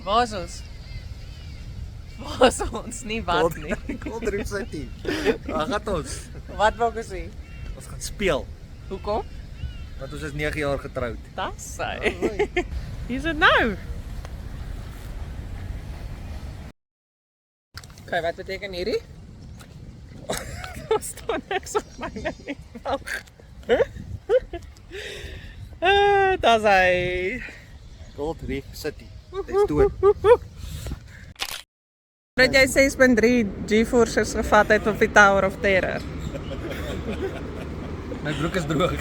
Waar is ons? Waar is ons? Nie wat nie. Goldreef City. Waar gaan ons? Wat wou ek sê? Ons gaan speel. Hoekom? Want ons is 9 jaar getroud. Das sy. Hier is dit nou. Okay, wat beteken hierdie? Daar staan niks op myne nie. Das hy. Goldreef City. Dis dood. Dat jy 6.3 G-forces gevat het op die Tower of Terror. My broek is droog.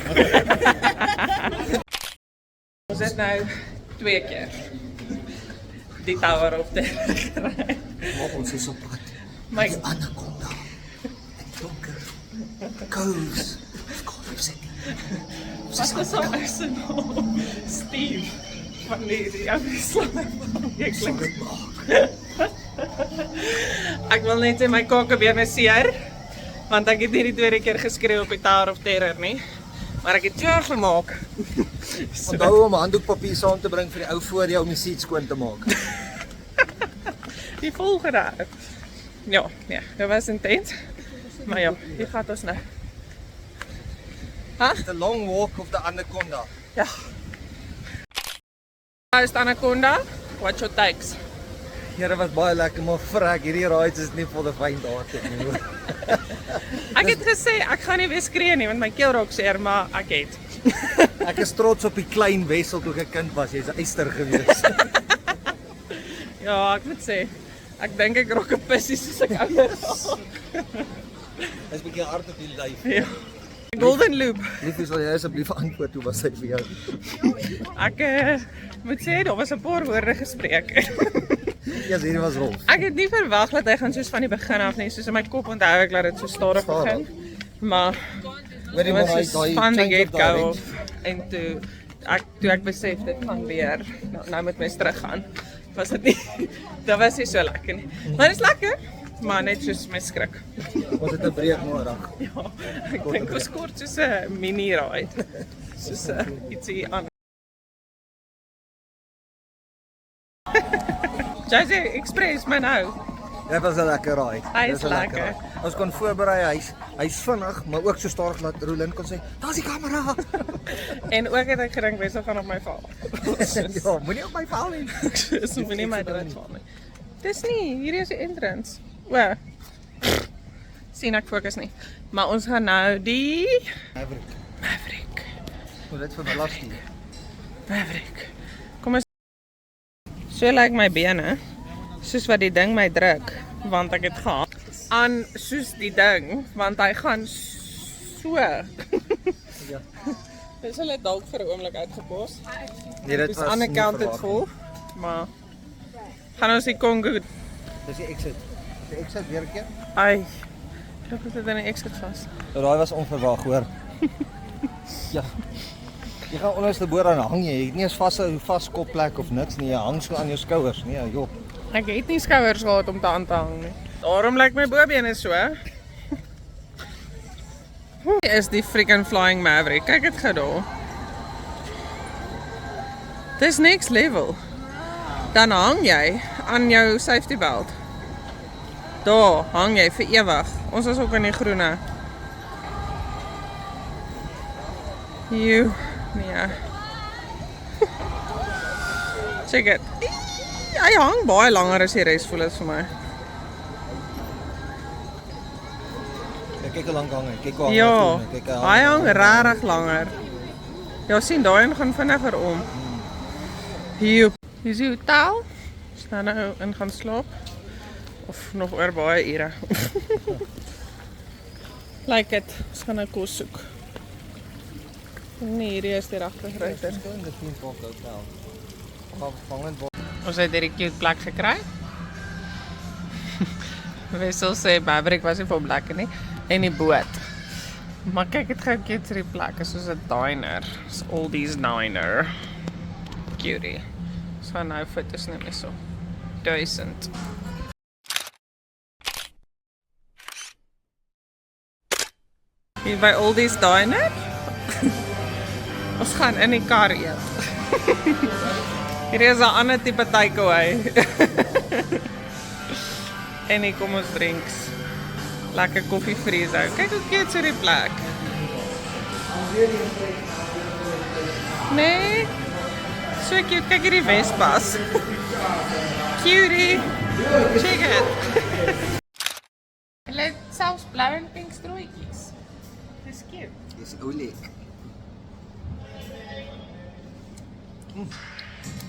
Ons het nou 2 keer die Tower of Terror gery. Maar ons is op pad. My Die anaconda. En donker. Coves. Goldreef City. wat is al sy naam? Steve. Van die afgeslaan. Ek klink dit maak. Ek wil net sê my kakebene seer, want ek het nie die tweede keer geskreeu op die Tower of Terror nie, maar ek het klaar gemaak. So, Onthou om handdoekpapier saam te bring vir die ou voor jou om die seat skoon te maak. die volgende. Ja, nee, dit was intens. Maar ja, hier gaat ons nou. The long walk of the anaconda. Ja. Daar is die Anaconda. What's your takes? Here was baie lekker, maar vrek, hierdie rides is nie vir die fyn date nie. Hoor. Ek het gesê ek gaan nie weer skree nie, want my keel raak seer, maar ek het. Ek is trots op die klein Wessel toe ek 'n kind was. Jy's 'n eyster gewees. Ja, ek moet sê, ek dink ek raak 'n pissie soos ek ouer raak. Dis 'n bietjie hard op die lyf. Ja. Golden Loop. Liefie, sal jy asseblief antwoord hoe was dit vir jou? Ek moet sê, daar was 'n paar woorde gespreek. Ja, hierdie was rof. Ek het nie verwag dat hy gaan soos van die begin af nie, soos in my kop onthou ek dat dit so stadig begin. Maar Weet jy dit was maar soos van die get-go af. En toe ek besef dit gaan weer, nou moet mens teruggaan. Was dit nie, dat was nie so lekker nie. Maar dit is lekker, maar net soos my skrik. Ons het 'n breek nodig. Ja, ek dink ons kort soos 'n mini-ride. Soos ietsie aan. Jazzy Express, my nou. Dit was 'n lekker ride. Hy Dit is was 'n lekker lekker. ride. Ons kon voorberei, hy's vinnig, maar ook so stadig dat Roland kon sê, "Daar's die kamera." En ook het ek gedink Wessel gaan op my val. Ja, moenie op my val nie. Dis moenie my dit val nie. Dis nie, hierdie is die entrance. O. Sien ek fokus nie. Maar ons gaan nou die Maverick. Moet dit vir belasting. Maverick. Kom ons. So lyk my bene. Soos wat die ding my druk, want ek het gehad. Aan soos die ding, want hy gaan so. Ja. Dis hulle dalk vir 'n oomblik uitgepos. Nee, dit Dis was aan die nie kant dit verwag vol, maar gaan ons die Congo. nie. Dis die exit. Die exit weer 'n keer. Ai. Ek het dit in 'n exit vas. Daai was onverwag, hoor. Ja. Jy gaan onderste bo dan hang jy. Jy het nie eens vas kopplek of niks nie. Jy hang so aan jou skouers. Nee, joh. Ek het nie skouers gehad om te aan te hang nie. Daarom lyk my bobene so. Hier is die freaking Flying Maverick. Kyk dit gou daar. Dis next level. Dan hang jy aan jou safety belt. Daar hang jy vir ewig. Ons is ook in die groene. Nee. Check it. Hy hang baie langer as die res voel dit vir my. Kyk hoe lank hang hy. Kyk hoe hang Ja, hy. Kyk hy hang regtig langer. Ja, sien daai een gaan vinniger om. Hier is die hotel. Staan nou in gaan slaap. Of nog oor baie ure. Like dit, ons gaan nou kos soek. Nee, hierdie is die regte ryter. Dis in die Queen's Hotel. Gaan word. Ons het hierdie cute plek gekry. Wessel sê Maverick was nie vir hom lekker nie. En die boot. Maar kyk, dit gaan cute hierdie plek. Is soos 'n diner. It's Oldies diner. Cutie. Ons gaan nou foto's neem hierso. 1000. Hier by Oldies diner. Ons gaan in die kar eet. Hierdie is 'n ander tipe takeaway. En hier kom ons drinks. Lekker koffie vriezer. Kyk hoe cute is hierdie plek. Nee. So cute. Kyk hierdie Vespas. Cutie. Check it. Hulle het selfs blou en pink strooitjies. Dis cute. Dis oulik.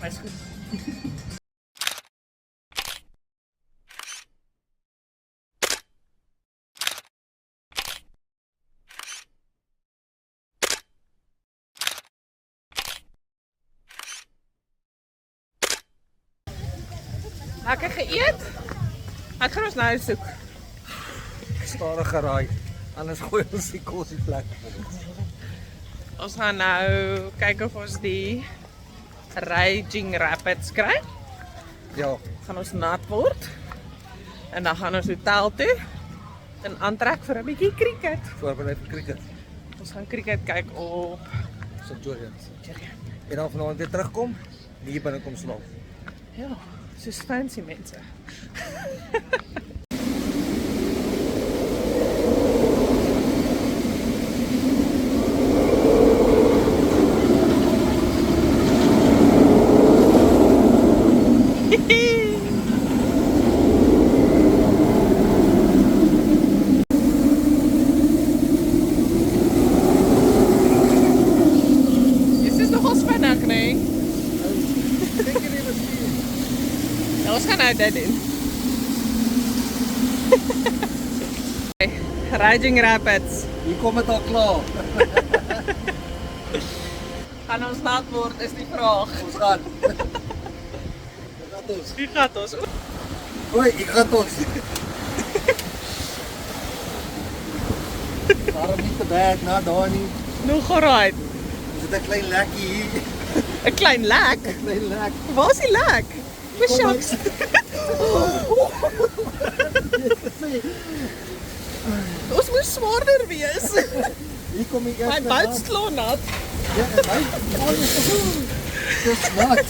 Is goed. Lekker geëet? Ek gaan ons nou soek. Stadig geraai. Anders gooi ons die kos die plek. Ons gaan nou kyk of ons die Raging Rapids kry. Ja, Gaan ons nat word. En dan gaan ons hotel toe en aantrek vir 'n bietjie cricket. voorberei vir cricket. Ons gaan cricket kyk op St. George's. En dan vanaand weer terugkom, hier binne kom slaap. ja, soos fancy mense. Dit is nogal spannend, nee? Dink jy nie wat sien? Ja, ons gaan nou dit doen. Raging Rapids. Hier kom dit al klaar. Gaan ons nat word is die vraag. Ons gaan. Wat ons? Wie gaat ons? Hoi, ek gaan ons. Waarom nie te bad na daar nie? Nog alright. Is dit 'n klein lekkie hier? 'n Klein lek. 'n Klein lek. Waar is die lek? Vir Kom shucks. Ons moet swaarder wees. Hier kom die My eerste. bout slaan nat. Ja, en my. Dis nat.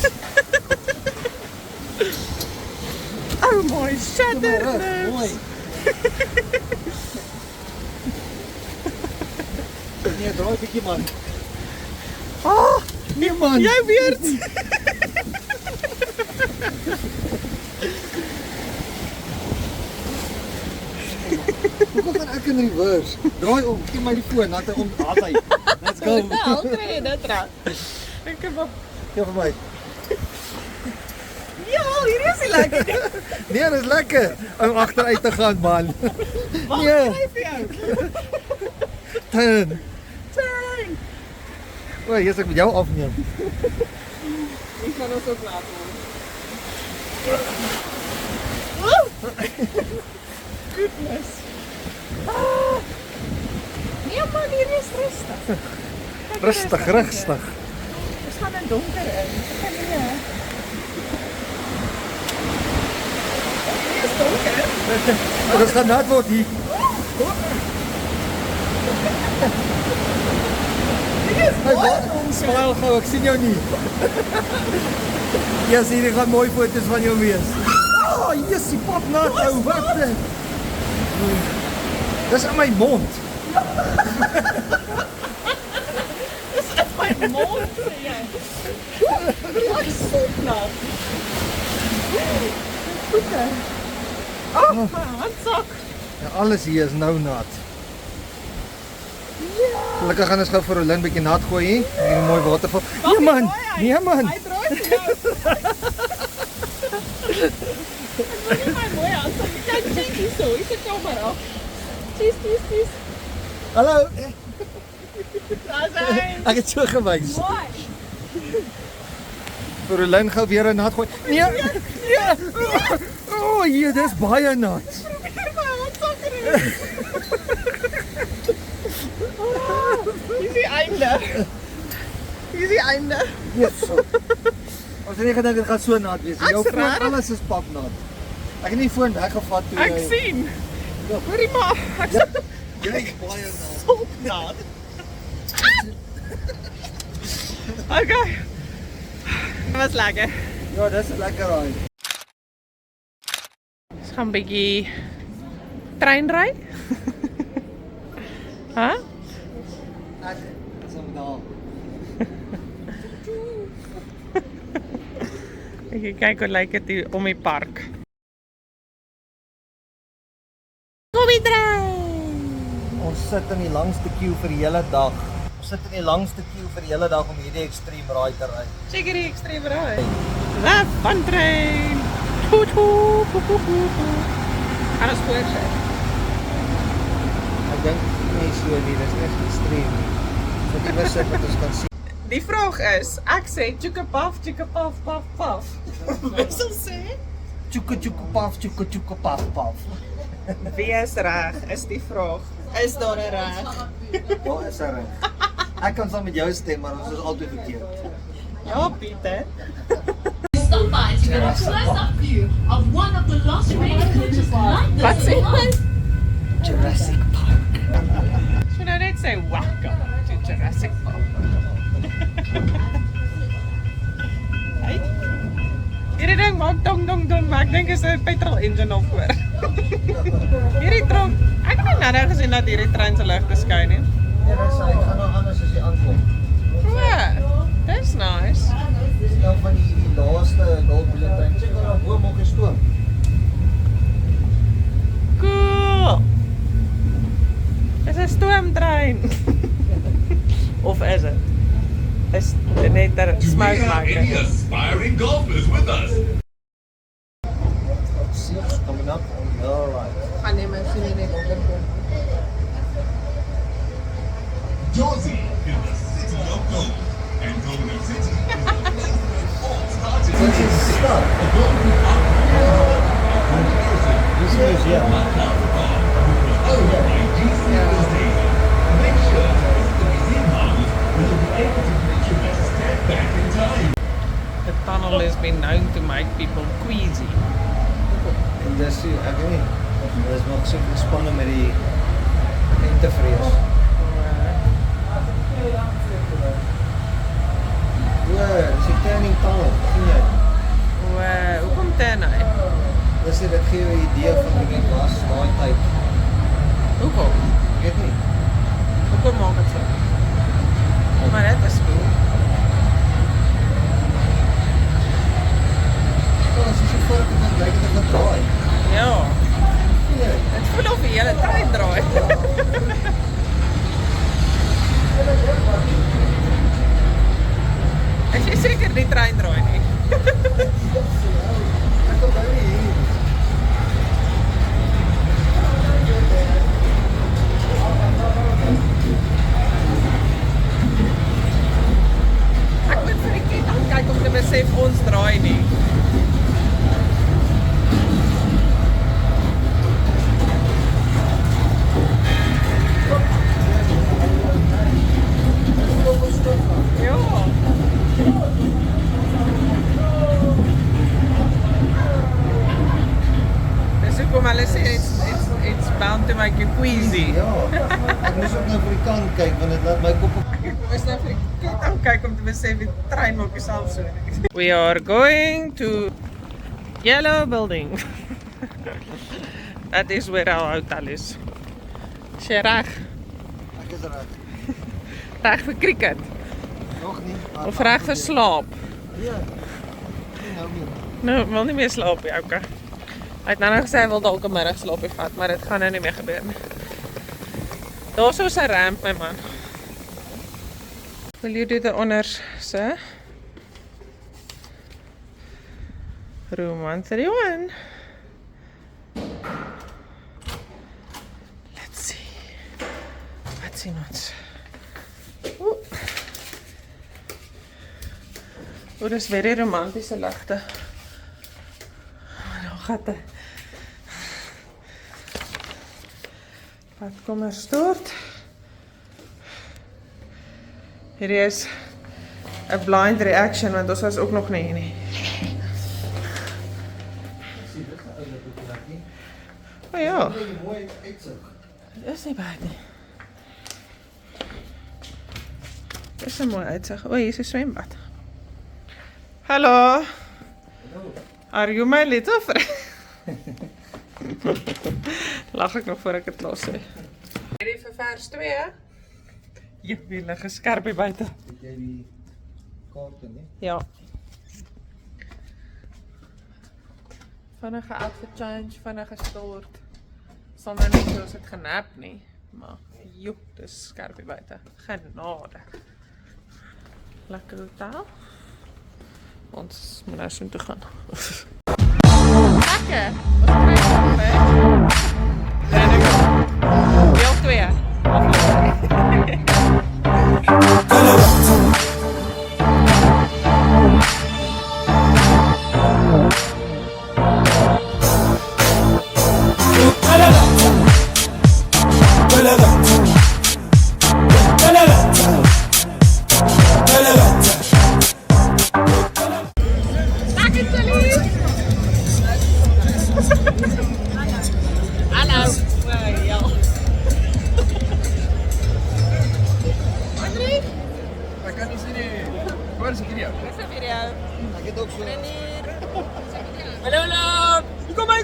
Oh my Mooi. shatterness. Nee, draai bietjie man. Ah, Nee man. jou weer. Hoekom gaan ek in reverse? Draai om, gee my die foon, laat hy om. Haal hy. Let's go. Al kry jy dit reg. Ek heb op. Gee vir my. Ja, hier is die lekker. Nee, dis lekker om agteruit te gaan man. Wat Nee. kry vir jou? Turn. Turn. O, hier ek met jou afneem. Ik kan ons ook laten hoor. Goodness. Ah. Nee man, hier is rustig. Kijk, hier is Rustig, rustig. We staan in donker in. Kijk hier. Hier is donker. Dit gaan nat word hier. Hier is Hey, baie Smaal gou, ek sien jou nie. Ja, sien jy gaan mooi foto's van jou wees. Oh, jessie, pap nat ou, wat dit? Dis in my mond. my mond sê jy. Ek soek nou. Voete. Oh, my handsak. Ja, alles hier is nou nat. Gelukkig gaan ons gou vir Rolin bietjie nat gooi hier. Hier 'n mooi waterval. Nee man, nee man. Hy draai vir jou. Ek wil nie my mooi handsak. Kyk, check hierso. Hier is 'n kamera. Cheese. Hallo. Daar's hy. Ek het so gewys. Mooi. Vir Rolin gou weer 'n nat gooi. Nee. Nee. O, hier, dis baie nat. Probeer my handsak erin. Hier is die einde. Hier is die einde. Yes. Ons het nie gedink dit gaan so nat wees. Ek's Jou foon, rarig. alles is papnat. Ek het nie foon weggevat toe Ek sien. Ja. Hoorie maar. Ek Ja. sit Jy is baie nat. op nat. Okay. was lekker. Ja, dis 'n lekker raai. Ons gaan 'n bietjie trein ry. Hæ? Ek sal daar. Ek kyk hoe lyk dit hier om die park. Kom die trein! Ons sit in die langste queue vir die hele dag. Ons sit in die langste queue vir die hele dag om hierdie extreme ride te ry. Check hierdie extreme ry. La van trein. Toet toet toet toet. Gaan ons voorsit. Ek dink nie so nie, dis net extreme nie. So dit was sit wat ons kan sien. Die vraag is, ek sê tjoeke paf, paf, paf. Wissel sê? Tjoeke paf paf. Wie is reg, is die vraag. Is daar 'n reg? Ja, is reg. Ek kan saam met jou stem, maar ons is altyd verkeerd. Ja, Pieter. Stop by to get a close-up view of one of the lost race coaches like Wat this sê one. jy? Jurassic Park. So nou net sê welcome to Jurassic Park. Hey. Hierdie ding maak dong, maar ek dink is 'n petrol engine al voor. Hierdie tronk, ek het nou net gesien dat hierdie trein se ligte skyn nie. Ja, dis hy gaan nou anders as hy aankom. Wow, that's nice. Dis een van die laaste Goldbullet trein. Kyk nou bo maak hy stoom. Cool. Dis 'n stoomtrein. Of is dit? Is dit net 'n Do we smoke have any maker? aspiring golfers with us? Seats coming up on your right. Gaan neem my sien net onderkom. Josie in the city of gold. And Golden City is the place where it all started. Dit is stad. Dis is ja. Make sure to visit the museum houses where you'll be able to literally step back in time. The tunnel has been known to make people queasy. En dis ek weet nie. Dis nog so gespanne met die intervrees. Ja, dis 'n turning tunnel. Sien jy? Wow, hoekom ten hy? Dis dit gee jou 'n idee van hoe dit was daai tyd. Hoekom? Ek weet nie. Hoekom maak dit so? Maar dit is cool. Wel, as jy so voor kan kyk, dit gaan draai. Ja, Sien jy? dit voel of die hele trein draai. Is jy seker die trein draai nie? Ek kom nou nie hier. Ek moet vir die ketting kyk om te besef ons draai nie. Ja. Dis hoekom hulle sê it's bound to make you queasy. Ja. Ek moes ook nou vir die kant kyk want dit laat my kop op. Ek moes nou vir die ketting kyk om te besef die trein maak jouself so. We are going to Yellow Building. That is where our hotel is. Is jy reg? Ek is reg. Reg vir cricket? Nog nie. maar- Of reg vir slaap? Ja. Nie nou nie. Nou, ek wil nie meer slaap nie, okay. Hy het nou nog gesê hy wil dalk 'n middagslaapie vat, maar dit gaan nou nie meer gebeur nie. Daar's so 'n ramp, my man. Will you do the honors, sir? Room 131. Let's see. Wat sien ons? Oeh. O, dis baie romantiese ligte. Nou gaan dit. Badkamer stort. Hierdie is 'n blind reaction want ons was ook nog nie hier nie. Sien, dis 'n oulike plek nie. O ja, Baie mooi uitsig. dis nie bad nie. Dis 'n mooi uitsig. O, hier is 'n swembad. Hello. Are you my little friend? Lag ek nog voor ek het los sê. Ready vir vers 2? Ja, wie lig 'n skerpie buite. Het jy die kaarte nie? Ja. Vinnige outfit change, vinnige stort. Sonder net soos het genap nie. Maar joh, dis skerpie buite. Genade. Lekker hotel. Ons moet nou soontoe gaan. Lekker! Wat kry jy? Deel 2. Ek het ook so. Hallo! Kom maar!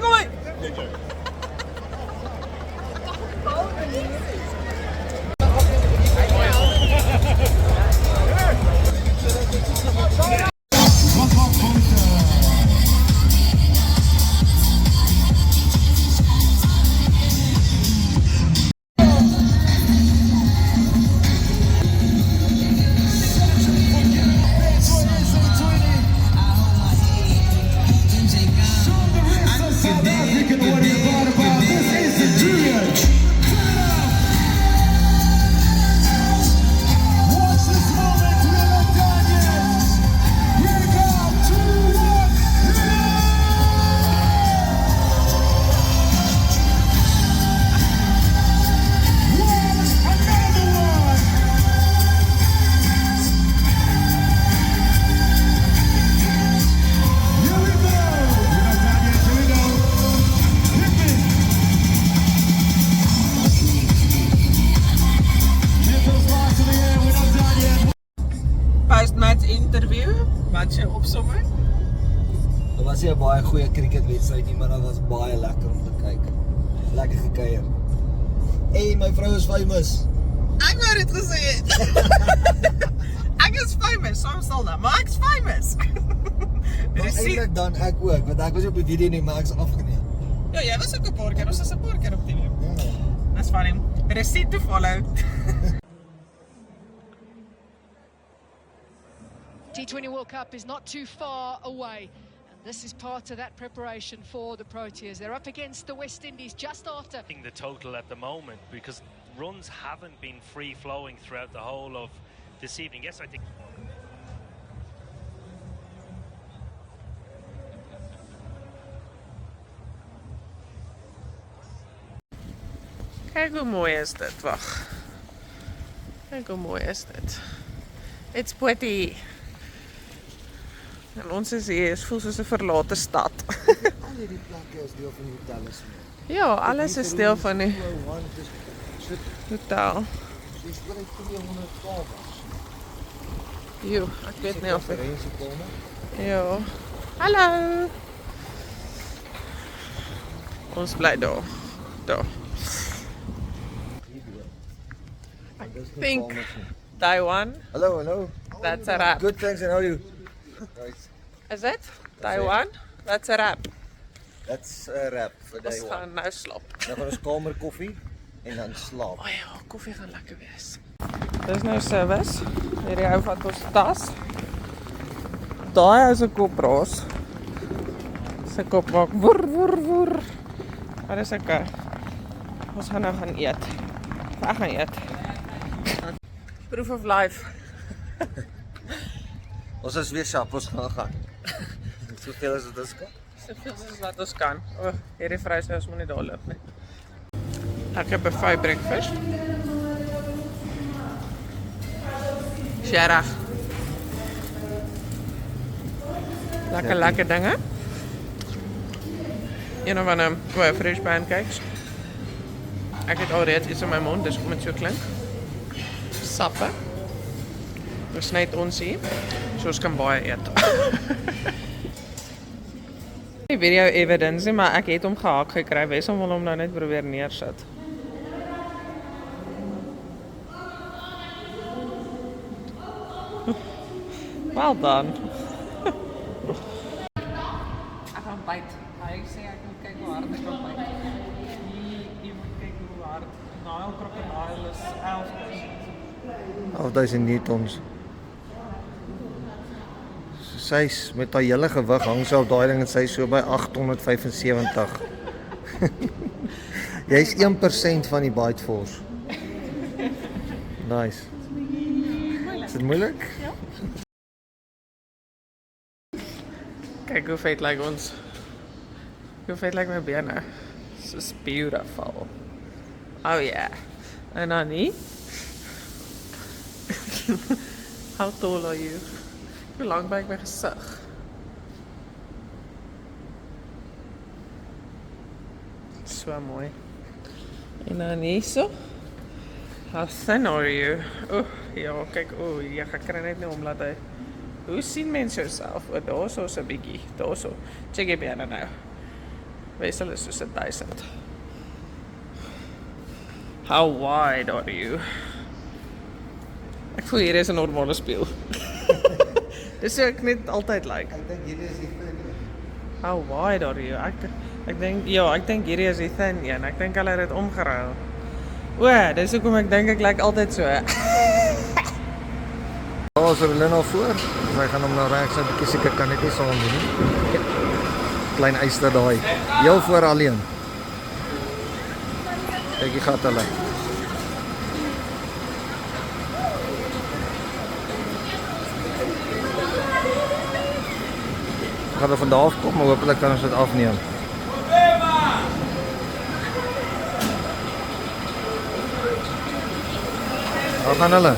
Post-match interview, wat jy opsomming? Dit was nie 'n baie goeie cricketwedstryd nie, maar dit was baie lekker om te kyk. Lekker gekuier. En my vrou is famous. Ek wou dit gesê het. Ek is famous, soms sal dat, maar ek's famous. Eintlik dan ek ook, want ek was op die video nie, maar ek's afgeneem. Ja, jy was ook 'n paar keer, ons was 'n paar keer op TV. Ja. That's funny. Receipt to follow. T20 World Cup is not too far away. And this is part of that preparation for the Proteas. They're up against the West Indies just after. The total at the moment because runs haven't been free flowing throughout the whole of this evening. Yes, I think. Kijk hoe mooi is dit, wacht. Kijk hoe mooi is dit. It's pretty. En ons is hier, het voelt soos 'n verlate stad. Al hierdie plekke is deel van die hotel is. Ja, alles is deel van die hotel. Dis oor 200 kamers. Jo, ek weet nie of ek... Konferensiekamer. Ja. Hallo. Ons bly daar. Daar. I think Taiwan. Hello, hello. That's a wrap. Good, thanks, and how are you? Right. Is it? Taiwan? That's a wrap. That's a wrap vir Ons day gaan one. nou slaap. Dan gaan ons kamer koffie en dan slaap. O ja, koffie gaan lekker wees. Dis nou service. Hierdie ou vat ons tas. Daai ou se kop raas. Sy kop maak woer woer woer. Maar dis okay. Ons gaan nou gaan eet. Ek gaan eet. Proof of life. Ons is weer sharp, ons gaan. Soveel as dit is kan. Soveel as wat ons kan. O, hierdie vrou sê ons moet nie daar loop nie. Ek heb 'n fry breakfast. Sheraf. Lekker dinge. Een van 'n fresh pancakes. Ek het alreeds iets in my mond, dus kom dit so klink. Sappe. Dis net ons hier, so ons kan baie eet. Nie video evidence nie, maar ek het hom gehak gekry. Wesel wil hom nou net probeer neersit. Well done. Ek gaan byt. Hy sê ek moet kyk hoe hard ek kan byt. Jy moet kyk hoe hard. Nile crocodile is 11.000 newtons. Sy is met haar hele gewig hang sy op daai ding en sy is so by 875. Jy's 1% van die bite force. Nice. Is dit moeilik? Kyk hoe vet lyk ons. Hoe vet lyk my bene. This is beautiful. Oh yeah. En dan nie? How tall are you? Hoe lang ben ek my gesig? So mooi. En dan hierso. How thin are you? Ja, kyk, jy gaan kry net nie omdat hy. Hoe sien mense jouself? Daarso is 'n bietjie. Daarso. Check jy bene nou. Wesel is soos 1000. How wide are you? Ek voel hier is 'n normale spieël. Dis hoe ek net altyd like. Ek dink hierdie is die thin. How wide are you? Ek dink hierdie is die thin een. Ek dink hulle het dit omgeruil. Dis hoekom ek dink ek lyk altyd so. Daar is Rolin al voor. Sy gaan hom nou reg sy bietjie seker kan net nie saam doen nie. Klein eyster daai. Heel voor alleen. Kyk die gat hulle. Gaan er van daar af kom, maar hopelik kan ons dit afneem. Waar gaan hulle?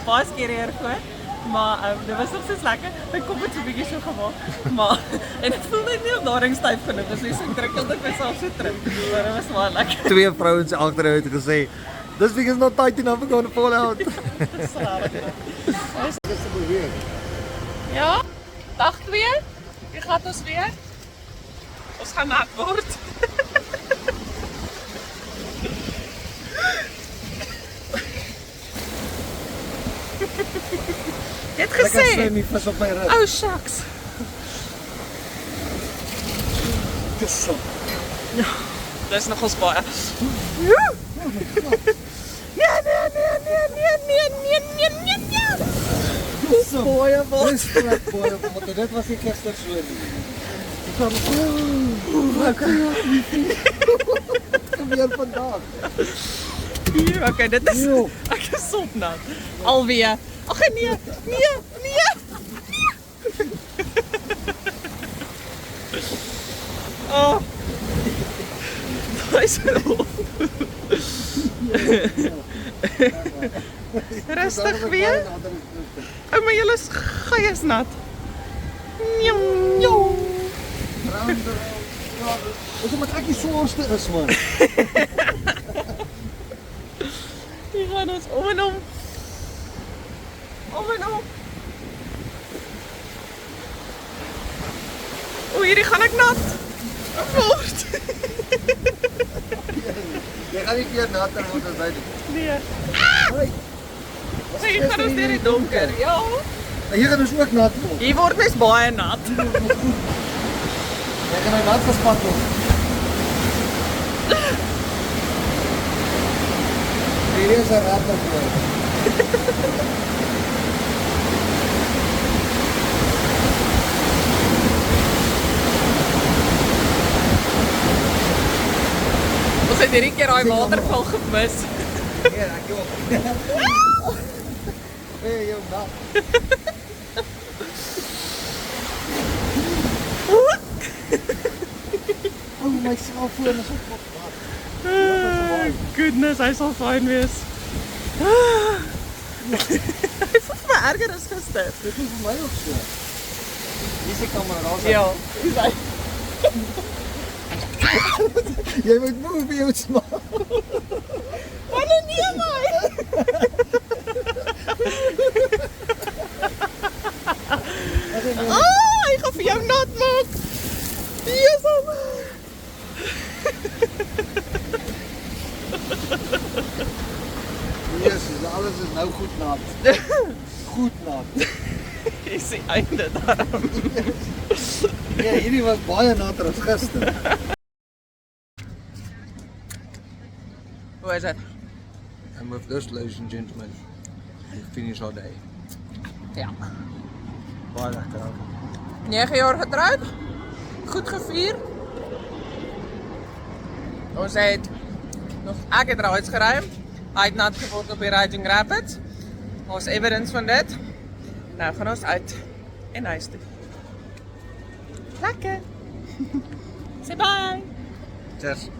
Baie skeer voor, maar dit was nog steeds lekker. My kop het so 'n bietjie so gemaak, maar en dit voel net nie op daring styf genoeg. Dis nie so druk as ek myself so druk. Maar dit was baie lekker. Twee vrouens agterhou het gesê, "This thing is not tight enough, we're going to fall out." Ja, dag 2. Hier gaan ons weer. Ons gaan nat word. Jy het gesê. Ek swem die vis op my rug. Oh shucks. Dis so. Ja, dis nogals baie. Nee. Dis so. Baie baie, want dit was nie gister so nie. Ek gaan kom weer vandag. Hier, okay, dit is ek is sopnat. Alweer. Ag nee. Oh. Daai is rustig weer. Oh, maar julle gey is nat. Njong. Ons moet ek die swaarste is man. Hier gaan ons om en om. O, hierdie gaan ek nat word. Jy gaan nie weer natter word as hy doen. Nee. Hey. Hier gaan ons deur die donker. Ja. En hier gaan ons ook nat word. Hier word mens baie nat. Jy gaan nou nat gespat word. Hierdie is 'n rat op jou. het hierdie keer daai waterval gemis. Nee, ek ook. Hey, jou nat. Oh, my selfoon is op pad. Goodness, hy sal fyn wees. Hy voel vir my erger as gister. Dit is vir my ook so. Hier is die kamera, daar is Ja, dis hy. Jy moet moe vir jou smaak. Wanneer neem hy? Hy gaan vir jou nat maak. Jesus. Jesus, alles is nou goed nat. Goed nat. Dis die einde daarom. Nee, hierdie was baie natter as gister. Hoe is dit? And with this, ladies and gentlemen, we finish our day. Ja. Baie lekker. 9 jaar getrouwd. Goed gevier. Ons het nog ek het huis geruim. Hy het nat geword op die Raging Rapids. Ons evidence van dit. Nou gaan ons uit en huis toe. Lekker. Say bye. Cheers.